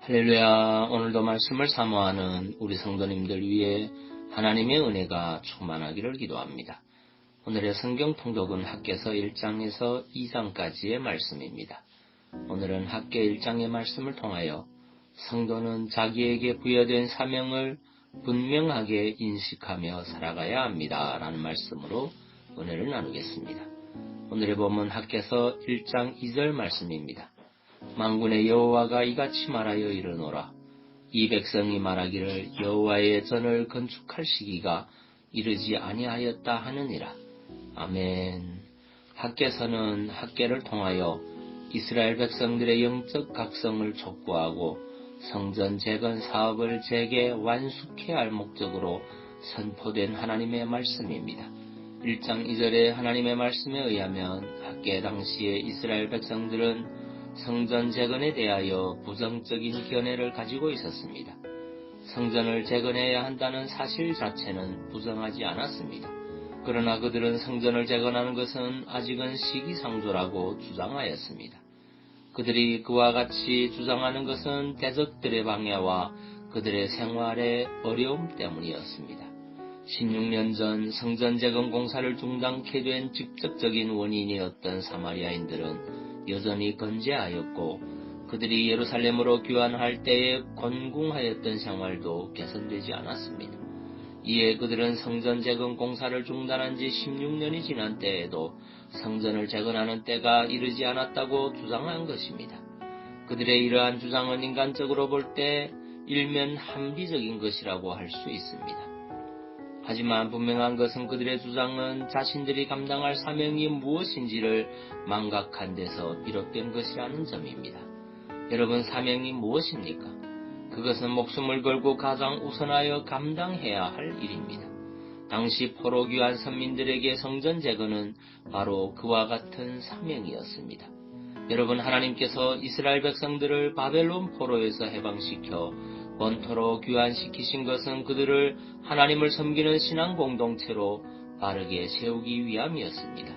할렐루야. 오늘도 말씀을 사모하는 우리 성도님들 위해 하나님의 은혜가 충만하기를 기도합니다. 오늘의 성경 통독은 학개서 1장에서 2장까지의 말씀입니다. 오늘은 학개 1장의 말씀을 통하여 성도는 자기에게 부여된 사명을 분명하게 인식하며 살아가야 합니다. 라는 말씀으로 은혜를 나누겠습니다. 오늘의 본문 학개서 1장 2절 말씀입니다. 만군의 여호와가 이같이 말하여 이르노라. 이 백성이 말하기를 여호와의 전을 건축할 시기가 이르지 아니하였다 하느니라. 아멘. 학개서는 학개를 통하여 이스라엘 백성들의 영적 각성을 촉구하고 성전 재건 사업을 재개 완숙해야 할 목적으로 선포된 하나님의 말씀입니다. 1장 2절의 하나님의 말씀에 의하면 학개 당시의 이스라엘 백성들은 성전 재건에 대하여 부정적인 견해를 가지고 있었습니다. 성전을 재건해야 한다는 사실 자체는 부정하지 않았습니다. 그러나 그들은 성전을 재건하는 것은 아직은 시기상조라고 주장하였습니다. 그들이 그와 같이 주장하는 것은 대적들의 방해와 그들의 생활의 어려움 때문이었습니다. 16년 전 성전 재건 공사를 중단케 된 직접적인 원인이었던 사마리아인들은 여전히 건재하였고 그들이 예루살렘으로 귀환할 때에 곤궁하였던 생활도 개선되지 않았습니다. 이에 그들은 성전 재건 공사를 중단한 지 16년이 지난 때에도 성전을 재건하는 때가 이르지 않았다고 주장한 것입니다. 그들의 이러한 주장은 인간적으로 볼 때 일면 합리적인 것이라고 할 수 있습니다. 하지만 분명한 것은 그들의 주장은 자신들이 감당할 사명이 무엇인지를 망각한 데서 비롯된 것이라는 점입니다. 여러분, 사명이 무엇입니까? 그것은 목숨을 걸고 가장 우선하여 감당해야 할 일입니다. 당시 포로 귀환 선민들에게 성전 재건은 바로 그와 같은 사명이었습니다. 여러분, 하나님께서 이스라엘 백성들을 바벨론 포로에서 해방시켜 본토로 귀환시키신 것은 그들을 하나님을 섬기는 신앙 공동체로 바르게 세우기 위함이었습니다.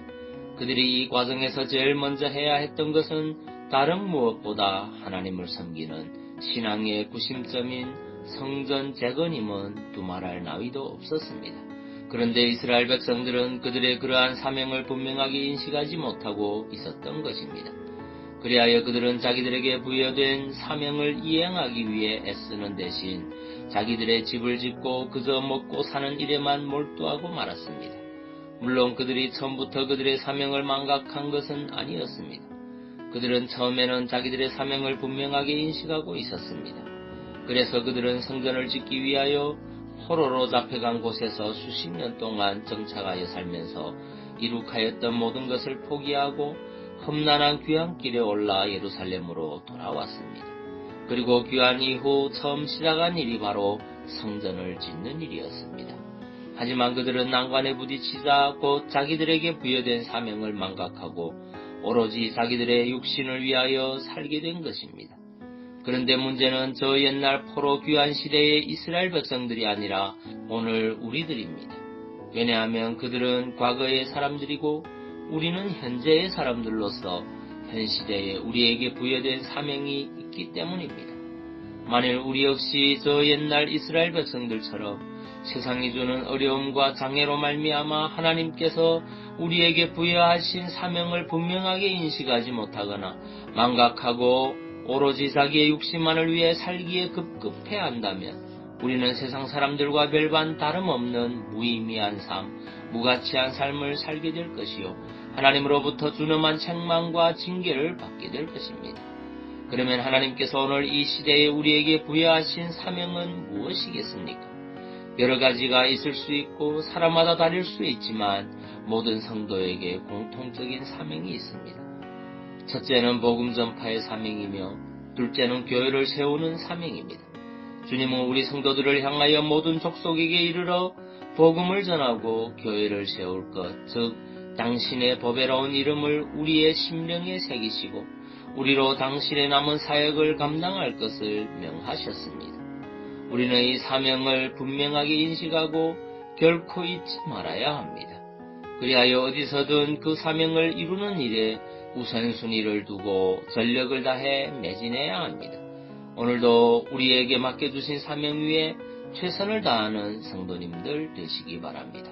그들이 이 과정에서 제일 먼저 해야 했던 것은 다른 무엇보다 하나님을 섬기는 신앙의 구심점인 성전 재건임은 두말할 나위도 없었습니다. 그런데 이스라엘 백성들은 그들의 그러한 사명을 분명하게 인식하지 못하고 있었던 것입니다. 그리하여 그들은 자기들에게 부여된 사명을 이행하기 위해 애쓰는 대신 자기들의 집을 짓고 그저 먹고 사는 일에만 몰두하고 말았습니다. 물론 그들이 처음부터 그들의 사명을 망각한 것은 아니었습니다. 그들은 처음에는 자기들의 사명을 분명하게 인식하고 있었습니다. 그래서 그들은 성전을 짓기 위하여 포로로 잡혀간 곳에서 수십 년 동안 정착하여 살면서 이룩하였던 모든 것을 포기하고 험난한 귀환길에 올라 예루살렘으로 돌아왔습니다. 그리고 귀환 이후 처음 시작한 일이 바로 성전을 짓는 일이었습니다. 하지만 그들은 난관에 부딪히자 곧 자기들에게 부여된 사명을 망각하고 오로지 자기들의 육신을 위하여 살게 된 것입니다. 그런데 문제는 저 옛날 포로 귀환 시대의 이스라엘 백성들이 아니라 오늘 우리들입니다. 왜냐하면 그들은 과거의 사람들이고 우리는 현재의 사람들로서 현 시대에 우리에게 부여된 사명이 있기 때문입니다. 만일 우리 역시 저 옛날 이스라엘 백성들처럼 세상이 주는 어려움과 장애로 말미암아 하나님께서 우리에게 부여하신 사명을 분명하게 인식하지 못하거나 망각하고 오로지 자기의 육신만을 위해 살기에 급급해한다면 우리는 세상 사람들과 별반 다름없는 무의미한 삶, 무가치한 삶을 살게 될 것이요 하나님으로부터 준엄한 책망과 징계를 받게 될 것입니다. 그러면 하나님께서 오늘 이 시대에 우리에게 부여하신 사명은 무엇이겠습니까? 여러 가지가 있을 수 있고 사람마다 다를 수 있지만 모든 성도에게 공통적인 사명이 있습니다. 첫째는 복음 전파의 사명이며 둘째는 교회를 세우는 사명입니다. 주님은 우리 성도들을 향하여 모든 족속에게 이르러 복음을 전하고 교회를 세울 것, 즉 당신의 보배로운 이름을 우리의 심령에 새기시고 우리로 당신의 남은 사역을 감당할 것을 명하셨습니다. 우리는 이 사명을 분명하게 인식하고 결코 잊지 말아야 합니다. 그리하여 어디서든 그 사명을 이루는 일에 우선순위를 두고 전력을 다해 매진해야 합니다. 오늘도 우리에게 맡겨주신 사명 위에 최선을 다하는 성도님들 되시기 바랍니다.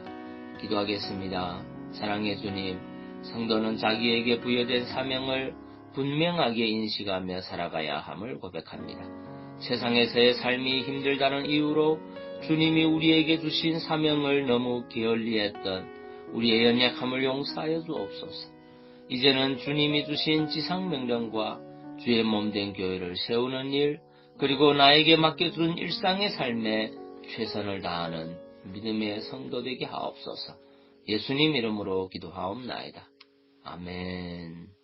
기도하겠습니다. 사랑의 주님, 성도는 자기에게 부여된 사명을 분명하게 인식하며 살아가야 함을 고백합니다. 세상에서의 삶이 힘들다는 이유로 주님이 우리에게 주신 사명을 너무 게을리했던 우리의 연약함을 용서하여 주옵소서. 이제는 주님이 주신 지상명령과 주의 몸된 교회를 세우는 일, 그리고 나에게 맡겨준 일상의 삶에 최선을 다하는 믿음의 성도 되게 하옵소서. 예수님 이름으로 기도하옵나이다. 아멘.